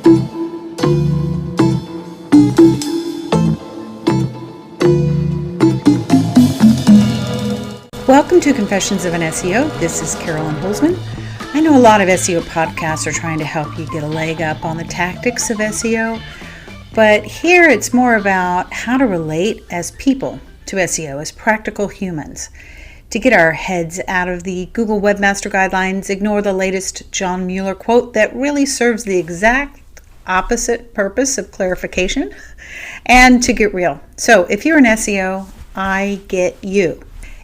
Welcome to Confessions of an SEO. This is Carolyn Holzman. I know a lot of SEO podcasts are trying to help you get a leg up on the tactics of SEO, but here it's more about how to relate as people to SEO, as practical humans. To get our heads out of the Google Webmaster Guidelines, ignore the latest John Mueller quote that really serves the exact opposite purpose of clarification, and to get real. So if you're an SEO, I get you.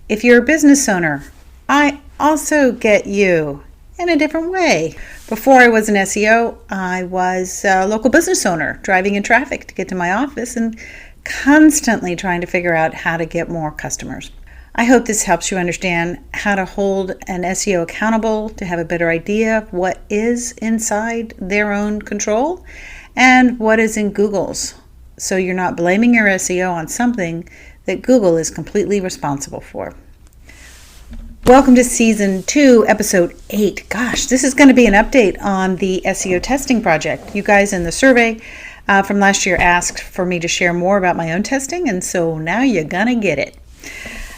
If you're a business owner, I also get you in a different way. Before I was an SEO, I was a local business owner driving in traffic to get to my office and constantly trying to figure out how to get more customers. I hope this helps you understand how to hold an SEO accountable, to have a better idea of what is inside their own control and what is in Google's, so you're not blaming your SEO on something that Google is completely responsible for. Welcome to Season 2, Episode 8. Gosh, this is going to be an update on the SEO testing project. You guys in the survey from last year asked for me to share more about my own testing, and so now you're going to get it.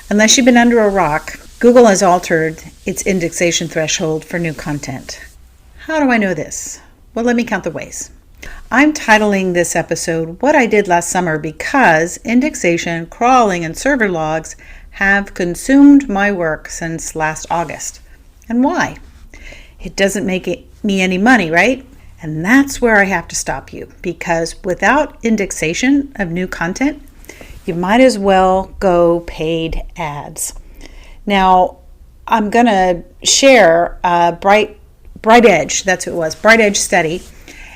Unless you've been under a rock, Google has altered its indexation threshold for new content. How do I know this? Well, let me count the ways. I'm titling this episode What I Did Last Summer because indexation, crawling, and server logs have consumed my work since last August. And why? It doesn't make me any money, right? And that's where I have to stop you, because without indexation of new content, you might as well go paid ads. Now, I'm going to share a Bright Edge, that's what it was, Bright Edge study.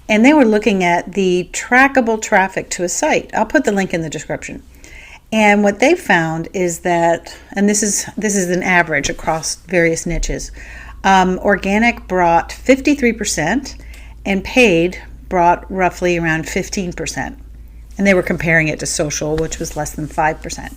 And they were looking at the trackable traffic to a site. I'll put the link in the description. And what they found is that, and this is an average across various niches, organic brought 53% and paid brought roughly around 15%. And they were comparing it to social, which was less than 5%.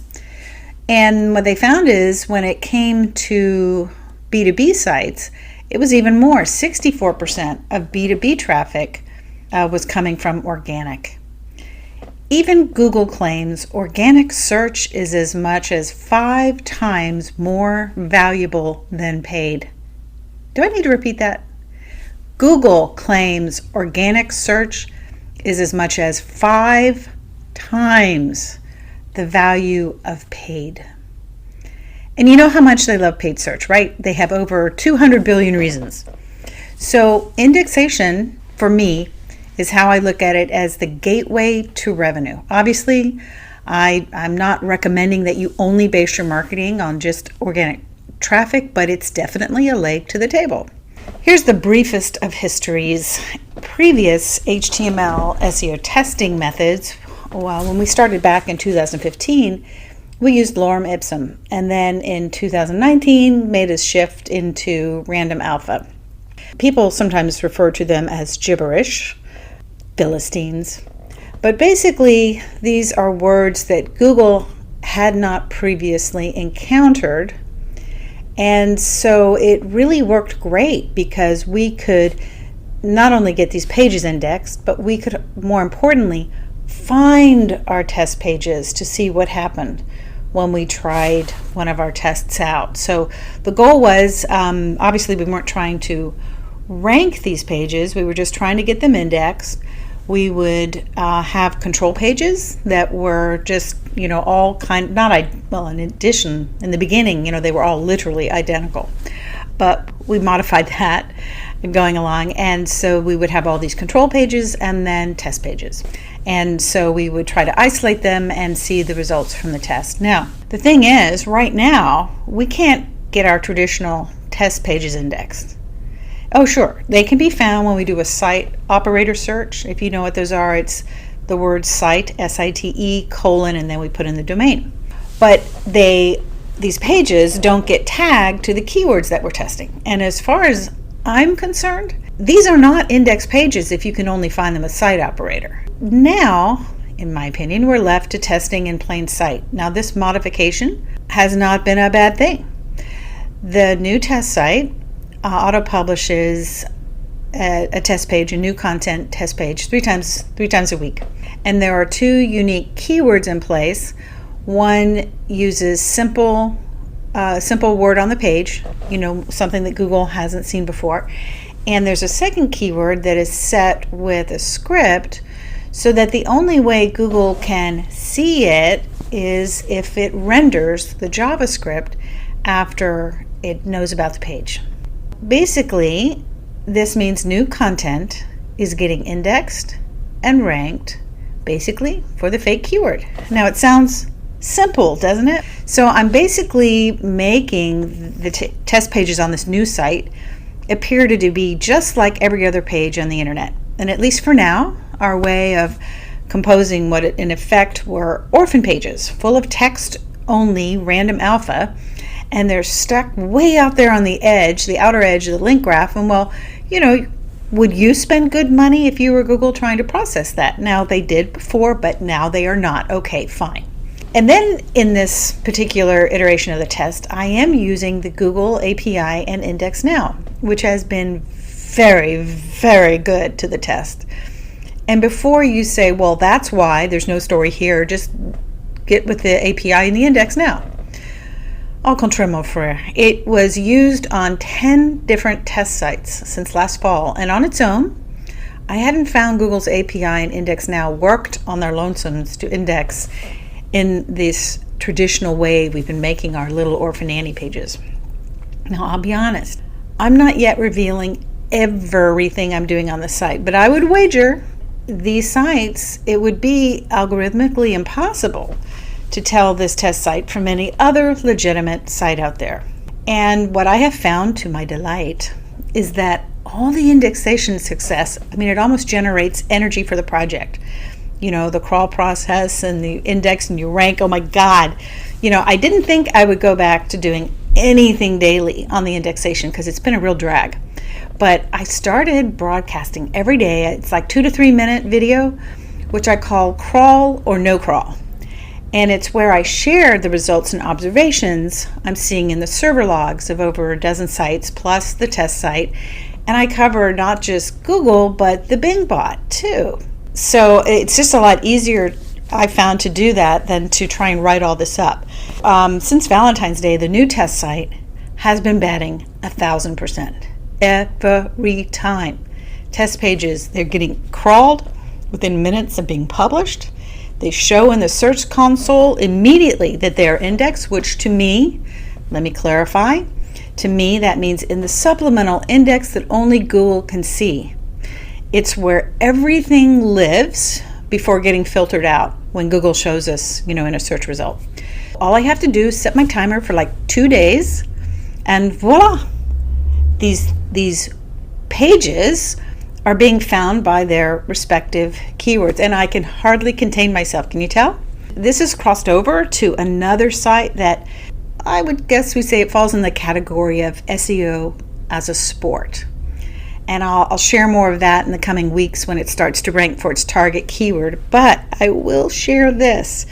And what they found is when it came to B2B sites, it was even more. 64% of B2B traffic was coming from organic. Even Google claims organic search is as much as 5 times more valuable than paid. Do I need to repeat that? Google claims organic search is as much as 5 times the value of paid. And you know how much they love paid search, right? They have over 200 billion reasons. So indexation, for me, is how I look at it as the gateway to revenue. Obviously, I'm not recommending that you only base your marketing on just organic traffic, but it's definitely a leg to the table. Here's the briefest of history's previous HTML SEO testing methods. Well, when we started back in 2015, we used lorem ipsum, and then in 2019 made a shift into random alpha. People sometimes refer to them as gibberish, Philistines. But basically, these are words that Google had not previously encountered. And so it really worked great because we could not only get these pages indexed, but we could, more importantly, find our test pages to see what happened when we tried one of our tests out. So the goal was, obviously we weren't trying to rank these pages, we were just trying to get them indexed. We would have control pages that were just, all in addition, in the beginning, they were all literally identical. But we modified that going along. And so we would have all these control pages and then test pages. And so we would try to isolate them and see the results from the test. Now, the thing is, right now, we can't get our traditional test pages indexed. Oh, sure. They can be found when we do a site operator search. If you know what those are, it's the word site, S-I-T-E, colon, and then we put in the domain. But these pages don't get tagged to the keywords that we're testing. And as far as I'm concerned, these are not index pages if you can only find them with site operator. Now, in my opinion, we're left to testing in plain sight. Now, this modification has not been a bad thing. The new test site auto-publishes a test page, a new content test page, three times a week. And there are two unique keywords in place. One uses simple word on the page, something that Google hasn't seen before. And there's a second keyword that is set with a script so that the only way Google can see it is if it renders the JavaScript after it knows about the page. Basically, this means new content is getting indexed and ranked basically for the fake keyword. Now it sounds simple, doesn't it? So I'm basically making the test pages on this new site appear to be just like every other page on the internet. And at least for now, our way of composing what in effect were orphan pages full of text only random alpha, and they're stuck way out there on the edge, the outer edge of the link graph. And well, would you spend good money if you were Google trying to process that? Now they did before, but now they are not. Okay, fine. And then in this particular iteration of the test, I am using the Google API and Index Now, which has been very, very good to the test. And before you say, well, that's why there's no story here, just get with the API and the Index Now. Au contraire, mon frère. It was used on 10 different test sites since last fall, and on its own, I hadn't found Google's API and Index Now worked on their lonesomes to index in this traditional way we've been making our little orphan Annie pages. Now, I'll be honest, I'm not yet revealing everything I'm doing on the site, but I would wager these sites, it would be algorithmically impossible to tell this test site from any other legitimate site out there. And what I have found to my delight is that all the indexation success, it almost generates energy for the project. The crawl process and the index and you rank, oh my God. I didn't think I would go back to doing anything daily on the indexation because it's been a real drag. But I started broadcasting every day. It's like 2 to 3 minute video, which I call Crawl or No Crawl. And it's where I share the results and observations I'm seeing in the server logs of over a dozen sites plus the test site. And I cover not just Google, but the Bing bot too. So it's just a lot easier, I found, to do that than to try and write all this up. Since Valentine's Day, the new test site has been batting 1,000% every time. Test pages, they're getting crawled within minutes of being published. They show in the search console immediately that they are indexed, which to me, let me clarify, to me that means in the supplemental index that only Google can see. It's where everything lives before getting filtered out when Google shows us, in a search result. All I have to do is set my timer for like 2 days and voila, these pages are being found by their respective keywords, and I can hardly contain myself. Can you tell? This has crossed over to another site that I would guess we say it falls in the category of SEO as a sport. And I'll share more of that in the coming weeks when it starts to rank for its target keyword. But I will share this.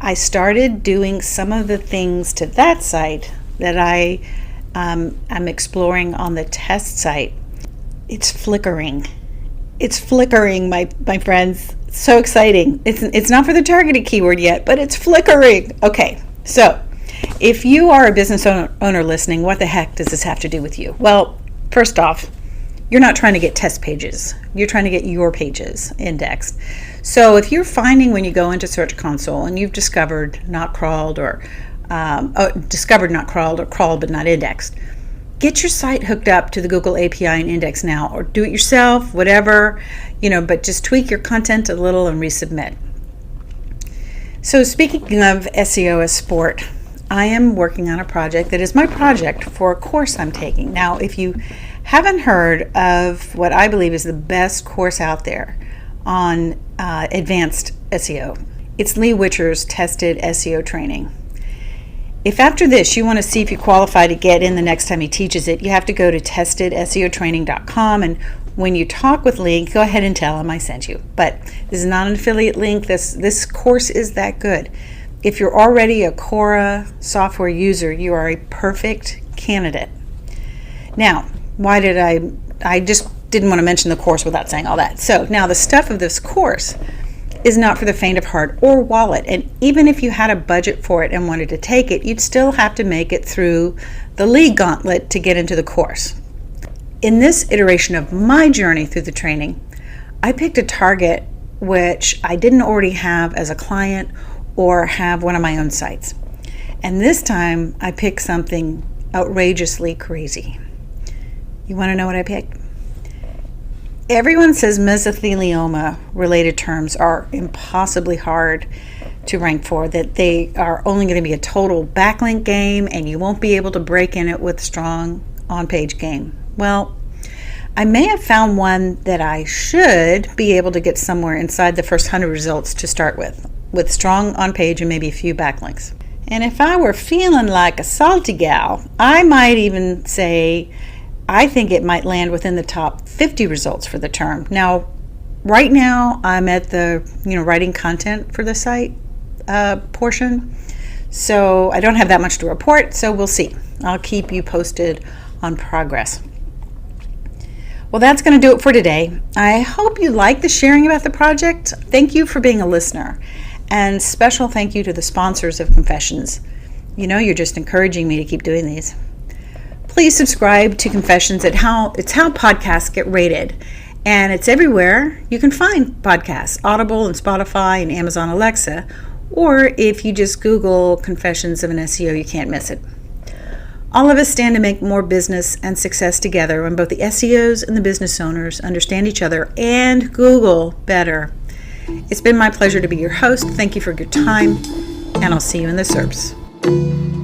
I started doing some of the things to that site that I am exploring on the test site. It's flickering. It's flickering, my friends. So exciting. It's not for the targeted keyword yet, but it's flickering. Okay, so if you are a business owner listening, what the heck does this have to do with you? Well, first off, you're not trying to get test pages. You're trying to get your pages indexed. So if you're finding when you go into Search Console and you've discovered not crawled or crawled but not indexed, get your site hooked up to the Google API and Index Now, or do it yourself, whatever, but just tweak your content a little and resubmit. So speaking of SEO as sport, I am working on a project that is my project for a course I'm taking. Now, if you haven't heard of what I believe is the best course out there on advanced SEO, it's Lee Witcher's Tested SEO Training. If after this you want to see if you qualify to get in the next time he teaches it, you have to go to testedseotraining.com, and when you talk with Lee, go ahead and tell him I sent you. But this is not an affiliate link. This course is that good. If you're already a Quora software user, you are a perfect candidate. Now, why did I just didn't want to mention the course without saying all that. So now the stuff of this course is not for the faint of heart or wallet. And even if you had a budget for it and wanted to take it, you'd still have to make it through the league gauntlet to get into the course. In this iteration of my journey through the training, I picked a target which I didn't already have as a client or have one of my own sites. And this time I picked something outrageously crazy. You want to know what I picked? Everyone says mesothelioma related terms are impossibly hard to rank for, that they are only going to be a total backlink game and you won't be able to break in it with strong on-page game. Well, I may have found one that I should be able to get somewhere inside the first 100 results to start with strong on-page and maybe a few backlinks. And if I were feeling like a salty gal, I might even say I think it might land within the top 50 results for the term. Now, right now, I'm at the writing content for the site portion, so I don't have that much to report, so we'll see. I'll keep you posted on progress. Well, that's going to do it for today. I hope you like the sharing about the project. Thank you for being a listener, and special thank you to the sponsors of Confessions. You're just encouraging me to keep doing these. Please subscribe to Confessions. It's how podcasts get rated, and it's everywhere you can find podcasts: Audible and Spotify and Amazon Alexa, or if you just Google Confessions of an SEO, you can't miss it. All of us stand to make more business and success together when both the SEOs and the business owners understand each other and Google better. It's been my pleasure to be your host. Thank you for your time, and I'll see you in the SERPs.